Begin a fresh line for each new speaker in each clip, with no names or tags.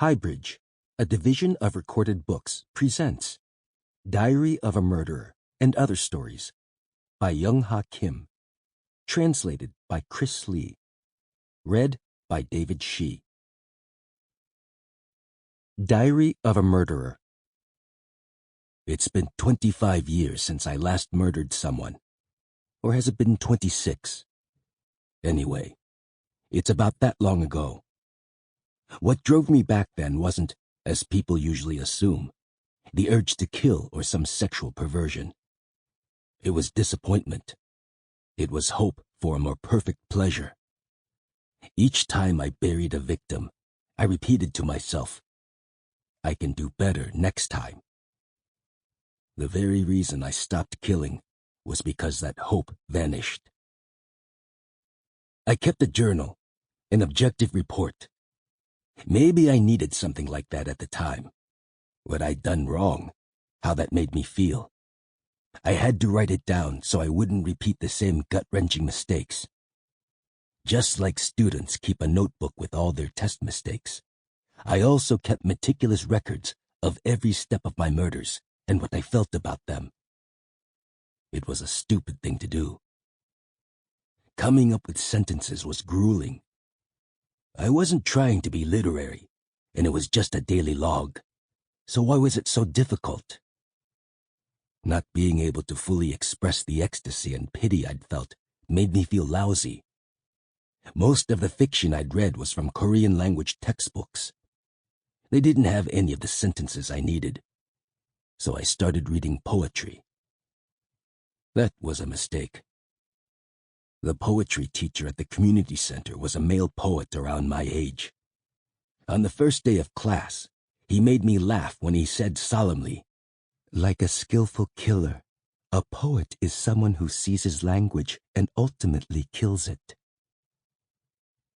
HighBridge, a division of Recorded Books, presents Diary of a Murderer and Other Stories by Young-Ha Kim. Translated by Chris Lee. Read by David Shih. Diary of a Murderer. It's been 25 years since I last murdered someone. Or has it been 26? Anyway, it's about that long ago. What drove me back then wasn't, as people usually assume, the urge to kill or some sexual perversion. It was disappointment. It was hope for a more perfect pleasure. Each time I buried a victim, I repeated to myself, I can do better next time. The very reason I stopped killing was because that hope vanished. I kept a journal, an objective report. Maybe I needed something like that at the time. What I'd done wrong, how that made me feel. I had to write it down so I wouldn't repeat the same gut-wrenching mistakes. Just like students keep a notebook with all their test mistakes, I also kept meticulous records of every step of my murders and what I felt about them. It was a stupid thing to do. Coming up with sentences was grueling. I wasn't trying to be literary, and it was just a daily log. So why was it so difficult? Not being able to fully express the ecstasy and pity I'd felt made me feel lousy. Most of the fiction I'd read was from Korean language textbooks. They didn't have any of the sentences I needed. So I started reading poetry. That was a mistake. The poetry teacher at the community center was a male poet around my age. On the first day of class, he made me laugh when he said solemnly, "Like a skillful killer, a poet is someone who seizes language and ultimately kills it."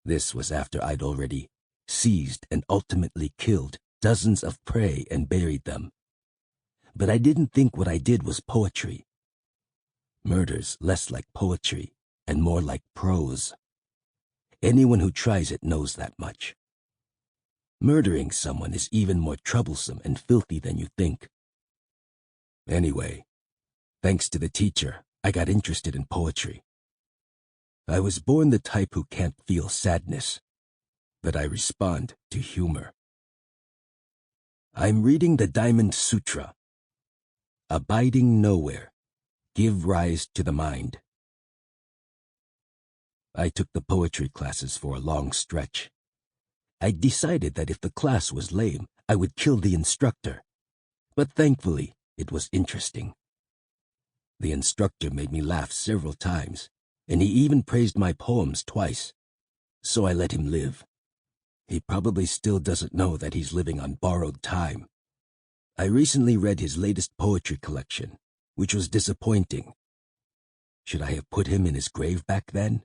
This was after I'd already seized and ultimately killed dozens of prey and buried them. But I didn't think what I did was poetry. Murder's less like poetry and more like prose. Anyone who tries it knows that much. Murdering someone is even more troublesome and filthy than you think. Anyway, thanks to the teacher, I got interested in poetry. I was born the type who can't feel sadness, but I respond to humor. I'm reading the Diamond Sutra. Abiding nowhere, give rise to the mind. I took the poetry classes for a long stretch. I decided that if the class was lame, I would kill the instructor. But thankfully, it was interesting. The instructor made me laugh several times, and he even praised my poems twice. So I let him live. He probably still doesn't know that he's living on borrowed time. I recently read his latest poetry collection, which was disappointing. Should I have put him in his grave back then?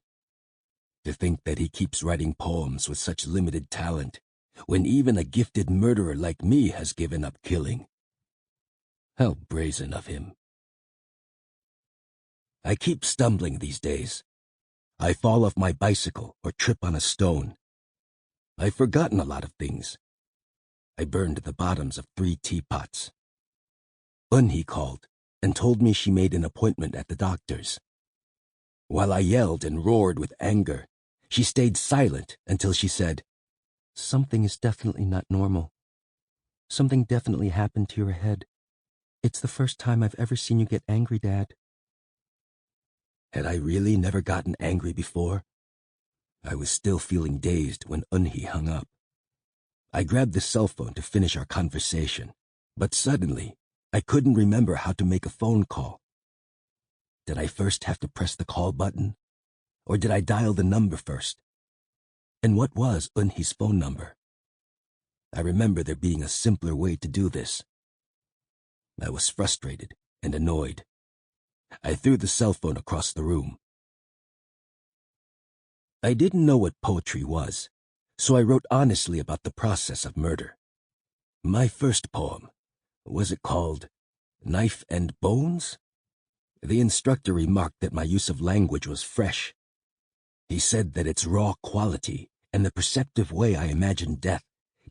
To think that he keeps writing poems with such limited talent, when even a gifted murderer like me has given up killing. How brazen of him. I keep stumbling these days. I fall off my bicycle or trip on a stone. I've forgotten a lot of things. I burned the bottoms of 3 teapots. Unhi called and told me she made an appointment at the doctor's. While I yelled and roared with anger, she stayed silent until she said, "Something is definitely not normal. Something definitely happened to your head. It's the first time I've ever seen you get angry, Dad." Had I really never gotten angry before? I was still feeling dazed when Unhi hung up. I grabbed the cell phone to finish our conversation, but suddenly I couldn't remember how to make a phone call. Did I first have to press the call button? Or did I dial the number first? And what was Unhi's phone number? I remember there being a simpler way to do this. I was frustrated and annoyed. I threw the cell phone across the room. I didn't know what poetry was, so I wrote honestly about the process of murder. My first poem, was it called Knife and Bones? The instructor remarked that my use of language was fresh. He said that its raw quality and the perceptive way I imagined death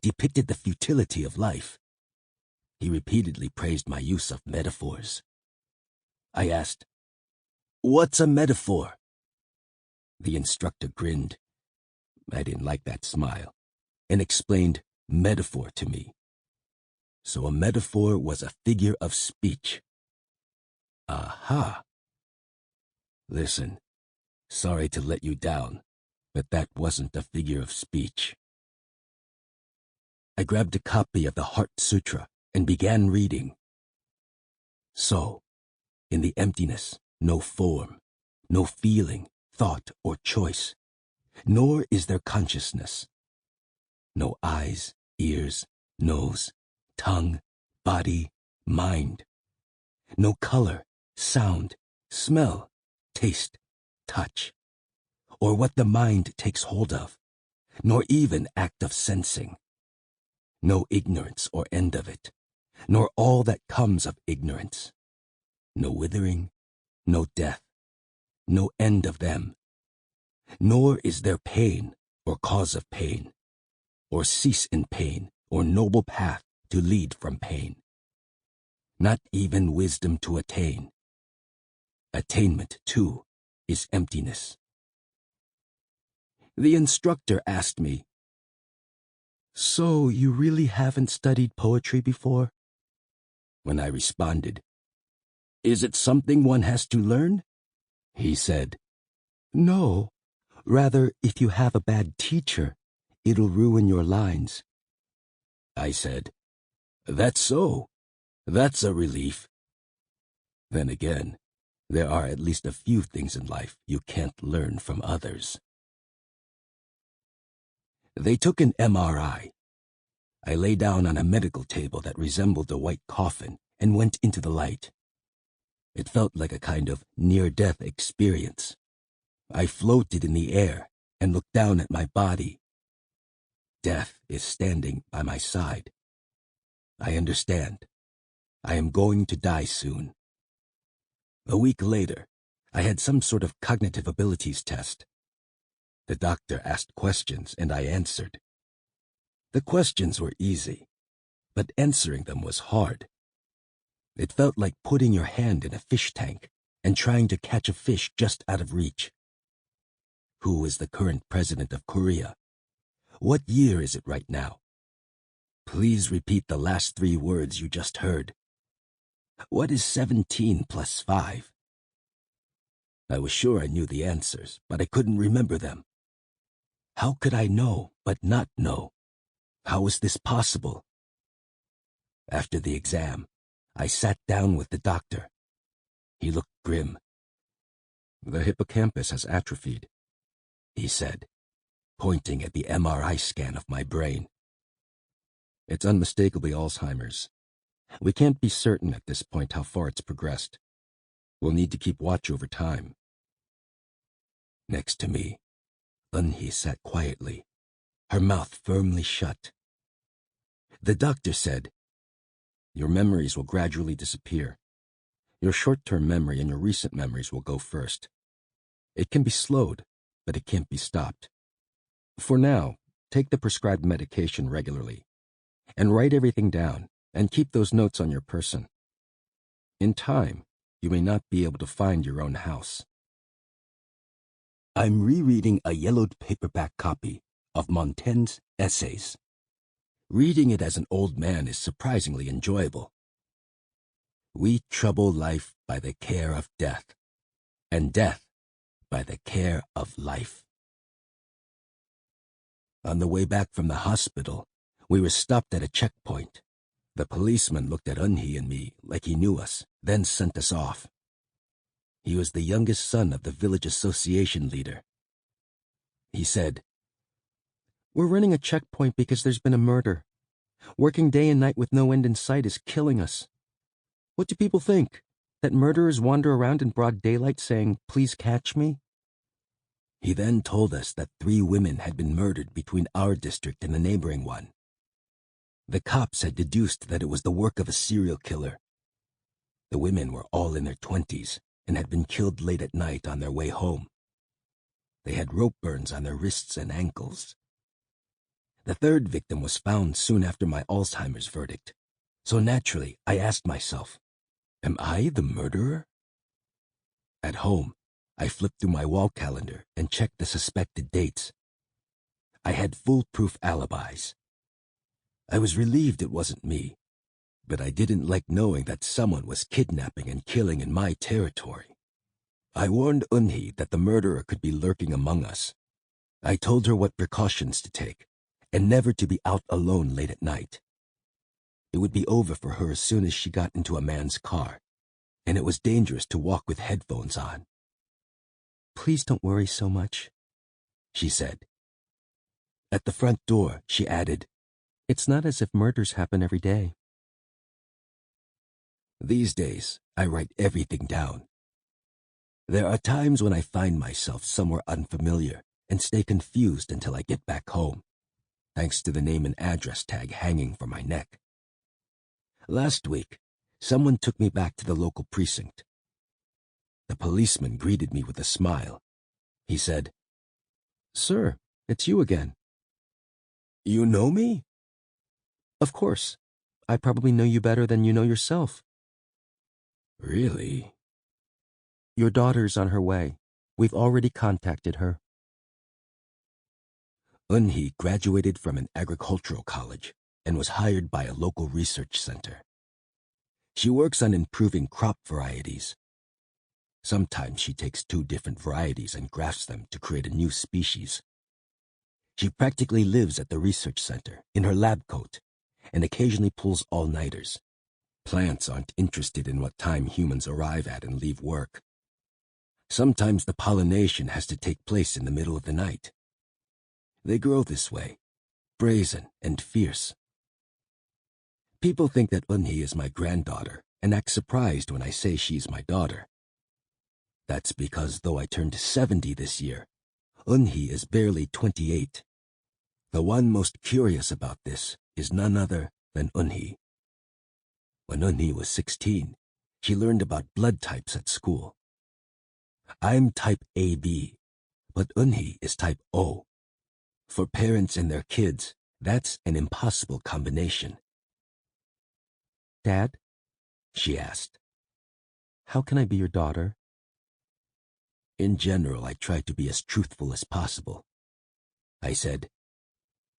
depicted the futility of life. He repeatedly praised my use of metaphors. I asked, "What's a metaphor?" The instructor grinned. I didn't like that smile, and explained metaphor to me. So a metaphor was a figure of speech. Aha! Listen, sorry to let you down, but that wasn't a figure of speech. I grabbed a copy of the Heart Sutra and began reading. So, in the emptiness, no form, no feeling, thought, or choice, nor is there consciousness. No eyes, ears, nose, tongue, body, mind. No color, sound, smell, taste, touch, or what the mind takes hold of, nor even act of sensing. No ignorance or end of it, nor all that comes of ignorance. No withering, no death, no end of them. Nor is there pain or cause of pain, or cease in pain, or noble path to lead from pain. Not even wisdom to attain. Attainment, too, is emptiness. The instructor asked me, "So you really haven't studied poetry before?" When I responded, "Is it something one has to learn?" He said, "No, rather if you have a bad teacher, it'll ruin your lines." I said, "That's so. That's a relief." Then again, there are at least a few things in life you can't learn from others. They took an MRI. I lay down on a medical table that resembled a white coffin and went into the light. It felt like a kind of near-death experience. I floated in the air and looked down at my body. Death is standing by my side. I understand. I am going to die soon. A week later, I had some sort of cognitive abilities test. The doctor asked questions and I answered. The questions were easy, but answering them was hard. It felt like putting your hand in a fish tank and trying to catch a fish just out of reach. Who is the current president of Korea? What year is it right now? Please repeat the last 3 words you just heard. What is 17 plus 5? I was sure I knew the answers, but I couldn't remember them. How could I know but not know? How was this possible? After the exam, I sat down with the doctor. He looked grim. "The hippocampus has atrophied," he said, pointing at the MRI scan of my brain. "It's unmistakably Alzheimer's. We can't be certain at this point how far it's progressed. We'll need to keep watch over time." Next to me, Eun-hee sat quietly, her mouth firmly shut. The doctor said, "Your memories will gradually disappear. Your short-term memory and your recent memories will go first. It can be slowed, but it can't be stopped. For now, take the prescribed medication regularly, and write everything down, and keep those notes on your person. In time, you may not be able to find your own house." I'm rereading a yellowed paperback copy of Montaigne's Essays. Reading it as an old man is surprisingly enjoyable. We trouble life by the care of death, and death by the care of life. On the way back from the hospital, we were stopped at a checkpoint. The policeman looked at Eun-hee and me like he knew us, then sent us off. He was the youngest son of the village association leader. He said, "We're running a checkpoint because there's been a murder. Working day and night with no end in sight is killing us. What do people think? That murderers wander around in broad daylight saying, 'Please catch me'?" He then told us that 3 women had been murdered between our district and the neighboring one. The cops had deduced that it was the work of a serial killer. The women were all in their 20s and had been killed late at night on their way home. They had rope burns on their wrists and ankles. The third victim was found soon after my Alzheimer's verdict. So naturally, I asked myself, am I the murderer? At home, I flipped through my wall calendar and checked the suspected dates. I had foolproof alibis. I was relieved it wasn't me, but I didn't like knowing that someone was kidnapping and killing in my territory. I warned Unhi that the murderer could be lurking among us. I told her what precautions to take, and never to be out alone late at night. It would be over for her as soon as she got into a man's car, and it was dangerous to walk with headphones on. "Please don't worry so much," she said. At the front door, she added, "It's not as if murders happen every day." These days, I write everything down. There are times when I find myself somewhere unfamiliar and stay confused until I get back home, thanks to the name and address tag hanging from my neck. Last week, someone took me back to the local precinct. The policeman greeted me with a smile. He said, "Sir, it's you again." "You know me?" "Of course. I probably know you better than you know yourself." "Really?" "Your daughter's on her way. We've already contacted her." Unhi graduated from an agricultural college and was hired by a local research center. She works on improving crop varieties. Sometimes she takes two different varieties and grafts them to create a new species. She practically lives at the research center in her lab coat and occasionally pulls all-nighters. Plants aren't interested in what time humans arrive at and leave work. Sometimes the pollination has to take place in the middle of the night. They grow this way, brazen and fierce. People think that Unhi is my granddaughter and act surprised when I say she's my daughter. That's because though I turned 70 this year, Unhi is barely 28. The one most curious about this is none other than Unhi. When Unhi was 16, she learned about blood types at school. I'm type AB, but Unhi is type O. For parents and their kids, that's an impossible combination. "Dad," she asked, "how can I be your daughter?" In general, I try to be as truthful as possible. I said,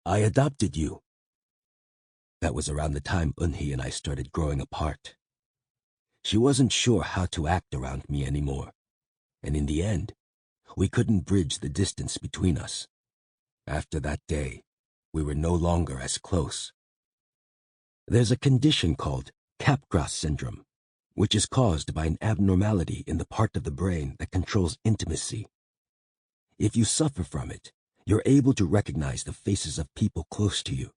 "I adopted you." That was around the time Unhi and I started growing apart. She wasn't sure how to act around me anymore, and in the end, we couldn't bridge the distance between us. After that day, we were no longer as close. There's a condition called Capgras syndrome, which is caused by an abnormality in the part of the brain that controls intimacy. If you suffer from it, you're able to recognize the faces of people close to you,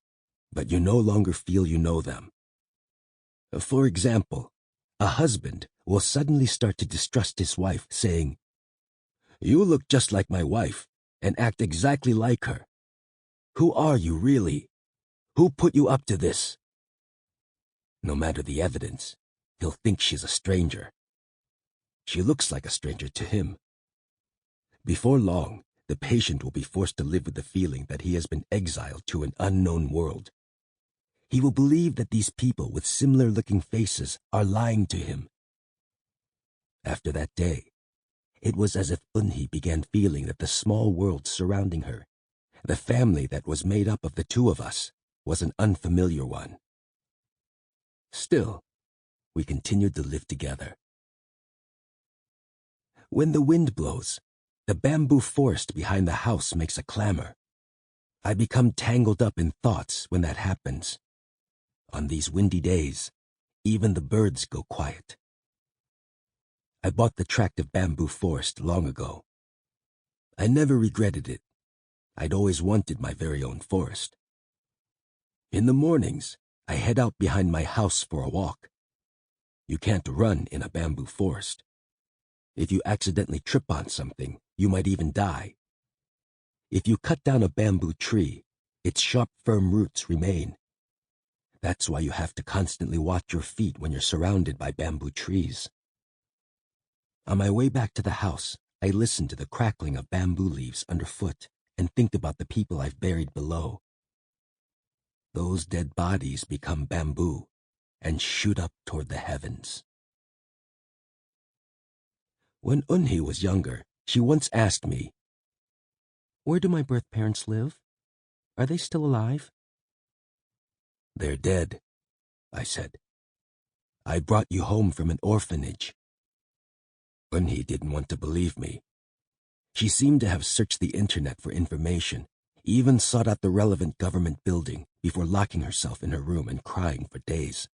but you no longer feel you know them. For example, a husband will suddenly start to distrust his wife, saying, "You look just like my wife and act exactly like her. Who are you really? Who put you up to this?" No matter the evidence, he'll think she's a stranger. She looks like a stranger to him. Before long, the patient will be forced to live with the feeling that he has been exiled to an unknown world. He will believe that these people with similar-looking faces are lying to him. After that day, it was as if Unhi began feeling that the small world surrounding her, the family that was made up of the two of us, was an unfamiliar one. Still, we continued to live together. When the wind blows, the bamboo forest behind the house makes a clamor. I become tangled up in thoughts when that happens. On these windy days, even the birds go quiet. I bought the tract of bamboo forest long ago. I never regretted it. I'd always wanted my very own forest. In the mornings, I head out behind my house for a walk. You can't run in a bamboo forest. If you accidentally trip on something, you might even die. If you cut down a bamboo tree, its sharp, firm roots remain. That's why you have to constantly watch your feet when you're surrounded by bamboo trees. On my way back to the house, I listen to the crackling of bamboo leaves underfoot and think about the people I've buried below. those dead bodies become bamboo and shoot up toward the heavens. When Unhi was younger, she once asked me, "Where do my birth parents live? Are they still alive?" "They're dead," I said. "I brought you home from an orphanage." Unhi didn't want to believe me. She seemed to have searched the internet for information, even sought out the relevant government building before locking herself in her room and crying for days.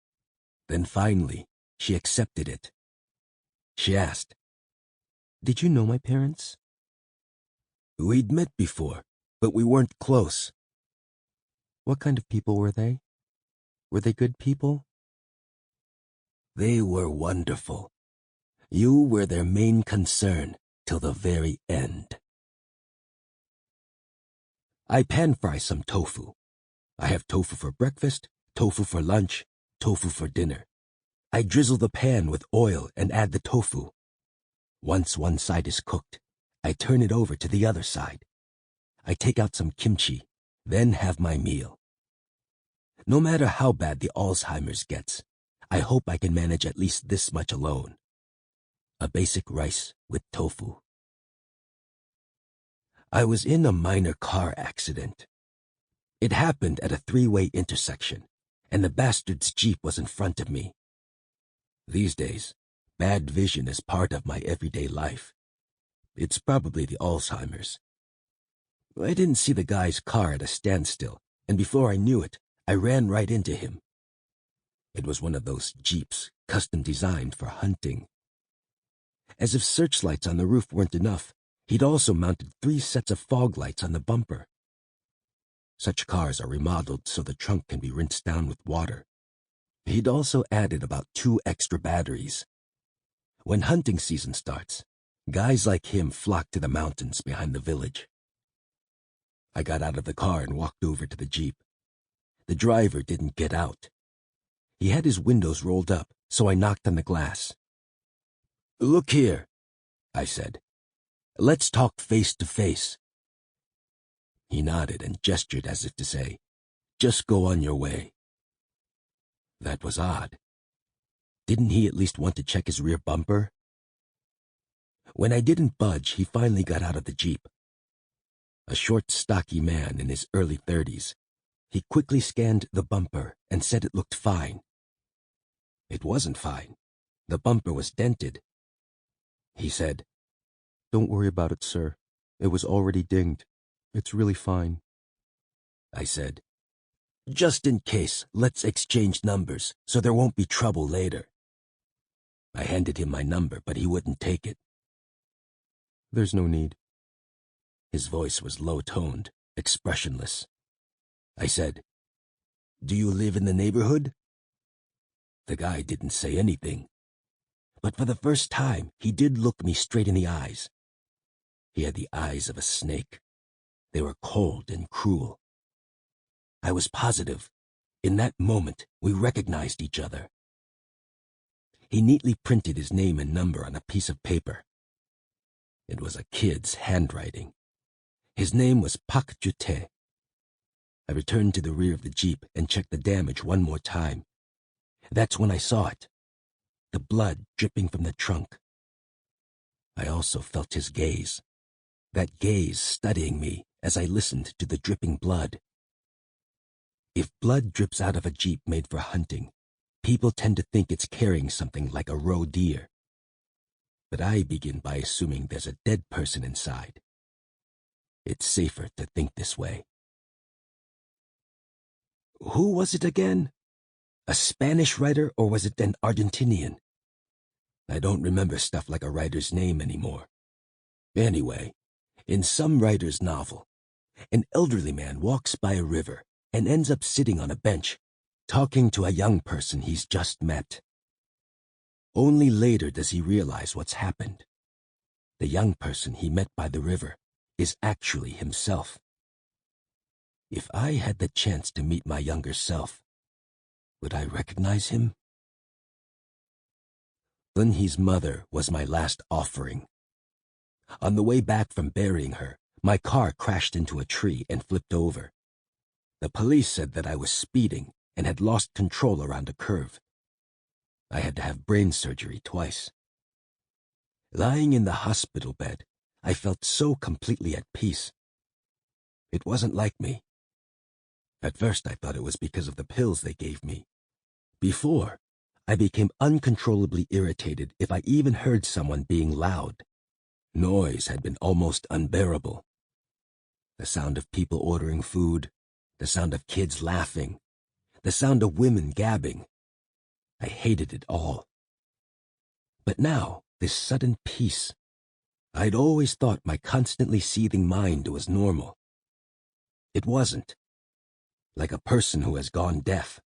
Then finally, she accepted it. She asked, "Did you know my parents?" "We'd met before, but we weren't close." "What kind of people were they? Were they good people?" "They were wonderful. You were their main concern till the very end." I pan-fry some tofu. I have tofu for breakfast, tofu for lunch, tofu for dinner. I drizzle the pan with oil and add the tofu. Once one side is cooked, I turn it over to the other side. I take out some kimchi, then have my meal. No matter how bad the Alzheimer's gets, I hope I can manage at least this much alone. A basic rice with tofu. I was in a minor car accident. It happened at a three-way intersection, and the bastard's Jeep was in front of me. These days, bad vision is part of my everyday life. It's probably the Alzheimer's. I didn't see the guy's car at a standstill, and before I knew it, I ran right into him. It was one of those Jeeps custom designed for hunting. As if searchlights on the roof weren't enough, he'd also mounted 3 sets of fog lights on the bumper. Such cars are remodeled so the trunk can be rinsed down with water. He'd also added about 2 extra batteries. When hunting season starts, guys like him flock to the mountains behind the village. I got out of the car and walked over to the Jeep. The driver didn't get out. He had his windows rolled up, so I knocked on the glass. "Look here," I said. "Let's talk face to face." He nodded and gestured as if to say, "Just go on your way." That was odd. Didn't he at least want to check his rear bumper? When I didn't budge, he finally got out of the Jeep. A short, stocky man in his early 30s. He quickly scanned the bumper and said it looked fine. It wasn't fine. The bumper was dented. He said, "Don't worry about it, sir. It was already dinged. It's really fine." I said, "Just in case, let's exchange numbers so there won't be trouble later." I handed him my number, but he wouldn't take it. "There's no need." His voice was low-toned, expressionless. I said, "Do you live in the neighborhood?" The guy didn't say anything. But for the first time, he did look me straight in the eyes. He had the eyes of a snake. They were cold and cruel. I was positive, in that moment, we recognized each other. He neatly printed his name and number on a piece of paper. It was a kid's handwriting. His name was Pak Jute. I returned to the rear of the Jeep and checked the damage one more time. That's when I saw it. The blood dripping from the trunk. I also felt his gaze. That gaze studying me as I listened to the dripping blood. If blood drips out of a Jeep made for hunting, people tend to think it's carrying something like a roe deer. But I begin by assuming there's a dead person inside. It's safer to think this way. Who was it again? A Spanish writer, or was it an Argentinian? I don't remember stuff like a writer's name anymore. Anyway, in some writer's novel, an elderly man walks by a river and ends up sitting on a bench, talking to a young person he's just met. Only later does he realize what's happened. The young person he met by the river is actually himself. If I had the chance to meet my younger self, would I recognize him? Unhi's mother was my last offering. On the way back from burying her, my car crashed into a tree and flipped over. The police said that I was speeding and had lost control around a curve. I had to have brain surgery twice. Lying in the hospital bed, I felt so completely at peace. It wasn't like me. At first I thought it was because of the pills they gave me. Before, I became uncontrollably irritated if I even heard someone being loud. Noise had been almost unbearable. The sound of people ordering food, the sound of kids laughing, the sound of women gabbing. I hated it all. But now, this sudden peace. I'd always thought my constantly seething mind was normal. It wasn't. Like a person who has gone deaf,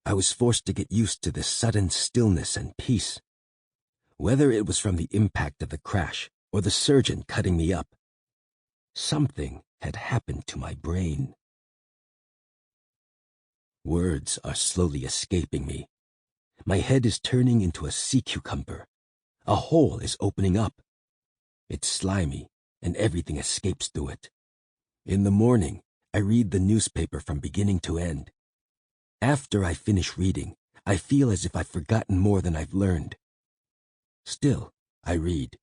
I was forced to get used to this sudden stillness and peace. Whether it was from the impact of the crash or the surgeon cutting me up, something had happened to my brain. Words are slowly escaping me. My head is turning into a sea cucumber. A hole is opening up. It's slimy, and everything escapes through it. In the morning, I read the newspaper from beginning to end. After I finish reading, I feel as if I've forgotten more than I've learned. Still, I read.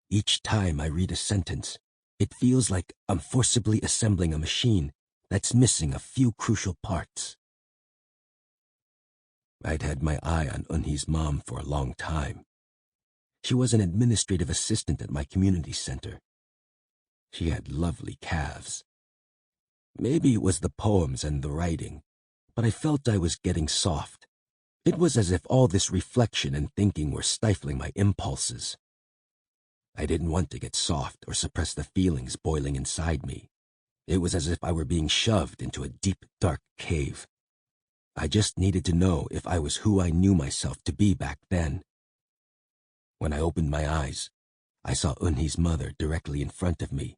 Each time I read a sentence, it feels like I'm forcibly assembling a machine that's missing a few crucial parts. I'd had my eye on Unhi's mom for a long time. She was an administrative assistant at my community center. She had lovely calves. Maybe it was the poems and the writing, but I felt I was getting soft. It was as if all this reflection and thinking were stifling my impulses. I didn't want to get soft or suppress the feelings boiling inside me. It was as if I were being shoved into a deep, dark cave. I just needed to know if I was who I knew myself to be back then. When I opened my eyes, I saw Unhi's mother directly in front of me.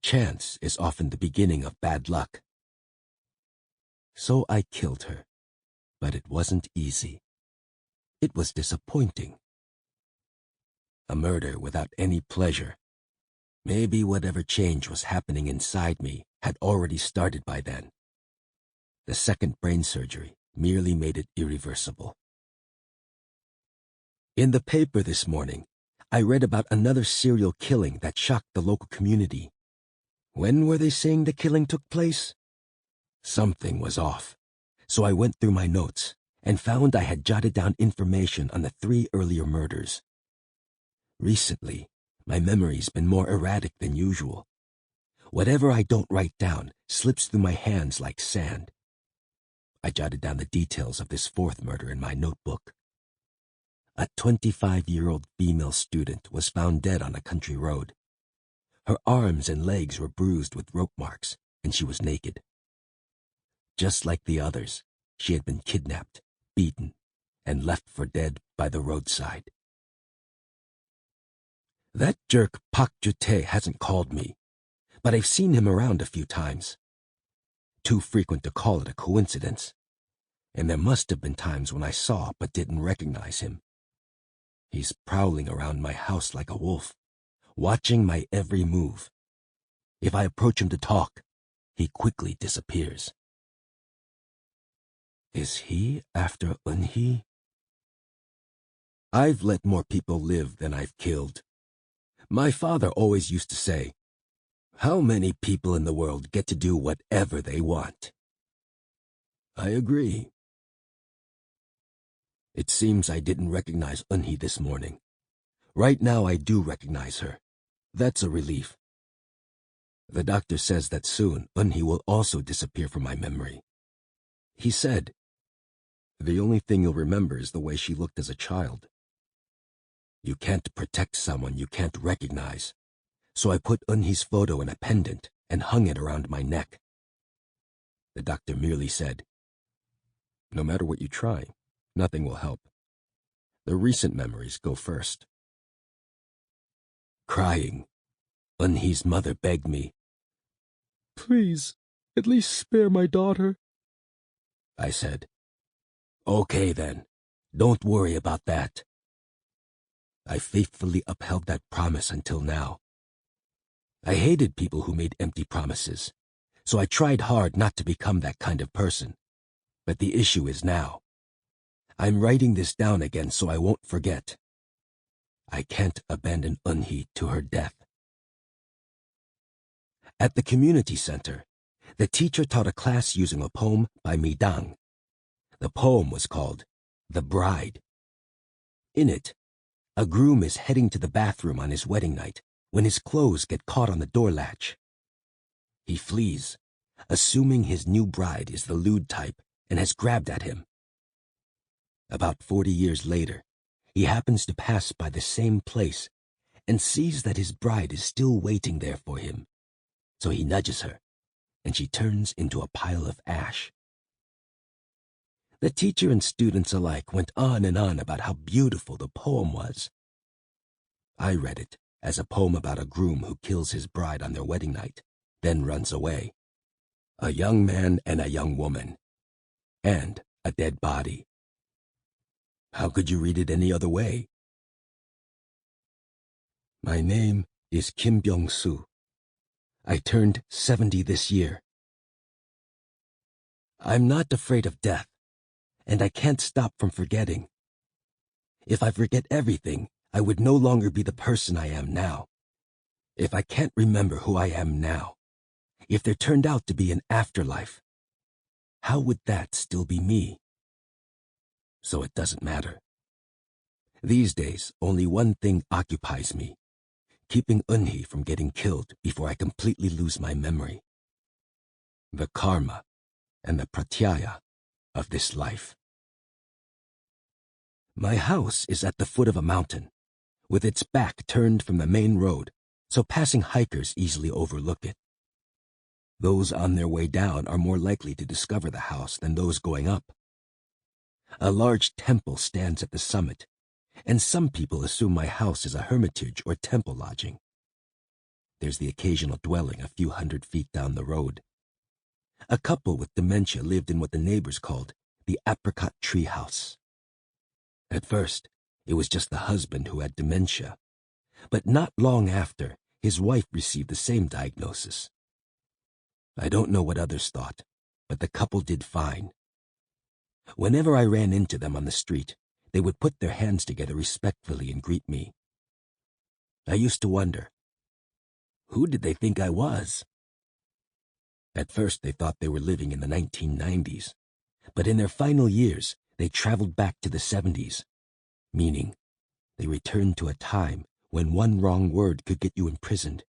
Chance is often the beginning of bad luck. So I killed her, but it wasn't easy. It was disappointing. A murder without any pleasure. Maybe whatever change was happening inside me had already started by then. The second brain surgery merely made it irreversible. In the paper this morning, I read about another serial killing that shocked the local community. When were they saying the killing took place? Something was off, so I went through my notes and found I had jotted down information on the 3 earlier murders. Recently, my memory's been more erratic than usual. Whatever I don't write down slips through my hands like sand. I jotted down the details of this 4th murder in my notebook. A 25-year-old female student was found dead on a country road. Her arms and legs were bruised with rope marks, and she was naked. Just like the others, she had been kidnapped, beaten, and left for dead by the roadside. That jerk Pak Jute hasn't called me, but I've seen him around a few times. Too frequent to call it a coincidence, and there must have been times when I saw but didn't recognize him. He's prowling around my house like a wolf, watching my every move. If I approach him to talk, he quickly disappears. Is he after Unhi? I've let more people live than I've killed. My father always used to say, "How many people in the world get to do whatever they want?" I agree. It seems I didn't recognize Unhi this morning. Right now I do recognize her. That's a relief. The doctor says that soon Unhi will also disappear from my memory. He said, "The only thing you'll remember is the way she looked as a child." You can't protect someone you can't recognize, so I put Unhi's photo in a pendant and hung it around my neck. The doctor merely said, "No matter what you try, nothing will help. The recent memories go first." Crying, Unhi's mother begged me, "Please, at least spare my daughter." I said, "Okay then, don't worry about that." I faithfully upheld that promise until now. I hated people who made empty promises, so I tried hard not to become that kind of person. But the issue is now. I'm writing this down again so I won't forget. I can't abandon Eunhee to her death. At the community center, the teacher taught a class using a poem by Mi Dang. The poem was called The Bride. In it, a groom is heading to the bathroom on his wedding night when his clothes get caught on the door latch. He flees, assuming his new bride is the lewd type and has grabbed at him. About 40 years later, he happens to pass by the same place and sees that his bride is still waiting there for him. So he nudges her, and she turns into a pile of ash. The teacher and students alike went on and on about how beautiful the poem was. I read it as a poem about a groom who kills his bride on their wedding night, then runs away. A young man and a young woman, and a dead body. How could you read it any other way? My name is Kim Byung-soo. I turned 70 this year. I'm not afraid of death, and I can't stop from forgetting. If I forget everything, I would no longer be the person I am now. If I can't remember who I am now, if there turned out to be an afterlife, how would that still be me? So it doesn't matter. These days, only one thing occupies me, keeping Eunhee from getting killed before I completely lose my memory. The karma and the pratyaya of this life. My house is at the foot of a mountain, with its back turned from the main road, so passing hikers easily overlook it. Those on their way down are more likely to discover the house than those going up. A large temple stands at the summit, and some people assume my house is a hermitage or temple lodging. There's the occasional dwelling a few hundred feet down the road. A couple with dementia lived in what the neighbors called the apricot tree house. At first, it was just the husband who had dementia, but not long after, his wife received the same diagnosis. I don't know what others thought, but the couple did fine. Whenever I ran into them on the street, they would put their hands together respectfully and greet me. I used to wonder, who did they think I was? At first, they thought they were living in the 1990s, but in their final years, they traveled back to the 70s, meaning they returned to a time when one wrong word could get you imprisoned,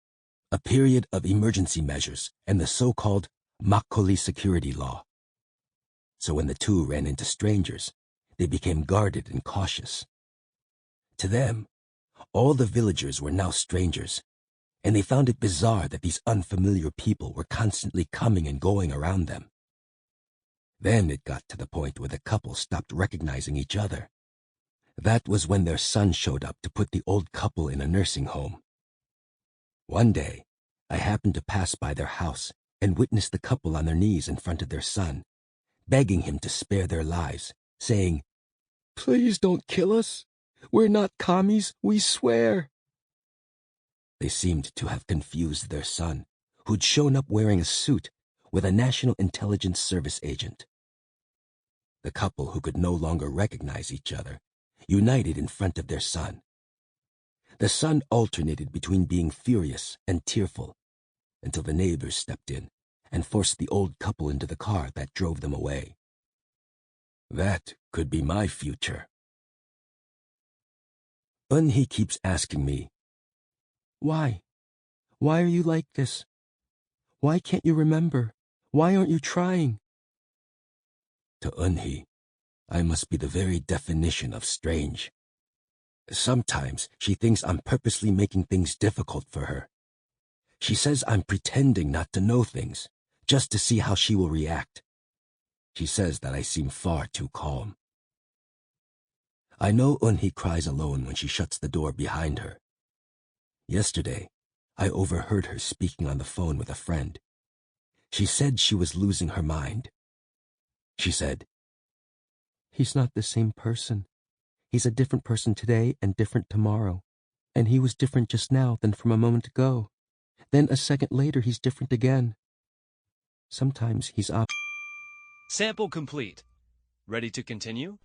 a period of emergency measures and the so-called Macaulay security law. So when the two ran into strangers, they became guarded and cautious. To them, all the villagers were now strangers, and they found it bizarre that these unfamiliar people were constantly coming and going around them. Then it got to the point where the couple stopped recognizing each other. That was when their son showed up to put the old couple in a nursing home. One day, I happened to pass by their house and witnessed the couple on their knees in front of their son, begging him to spare their lives, saying, "Please don't kill us. We're not commies, we swear." They seemed to have confused their son, who'd shown up wearing a suit, with a National Intelligence Service agent. The couple, who could no longer recognize each other, united in front of their son. The son alternated between being furious and tearful, until the neighbors stepped in and forced the old couple into the car that drove them away. That could be my future. Eunhee keeps asking me, "Why? Why are you like this? Why can't you remember? Why aren't you trying?" To Eunhee, I must be the very definition of strange. Sometimes she thinks I'm purposely making things difficult for her. She says I'm pretending not to know things, just to see how she will react. She says that I seem far too calm. I know Eunhee cries alone when she shuts the door behind her. Yesterday, I overheard her speaking on the phone with a friend. She said she was losing her mind. She said, "He's not the same person. He's a different person today and different tomorrow. And he was different just now than from a moment ago. Then a second later he's different again." Sometimes he's
Sample complete. Ready to continue?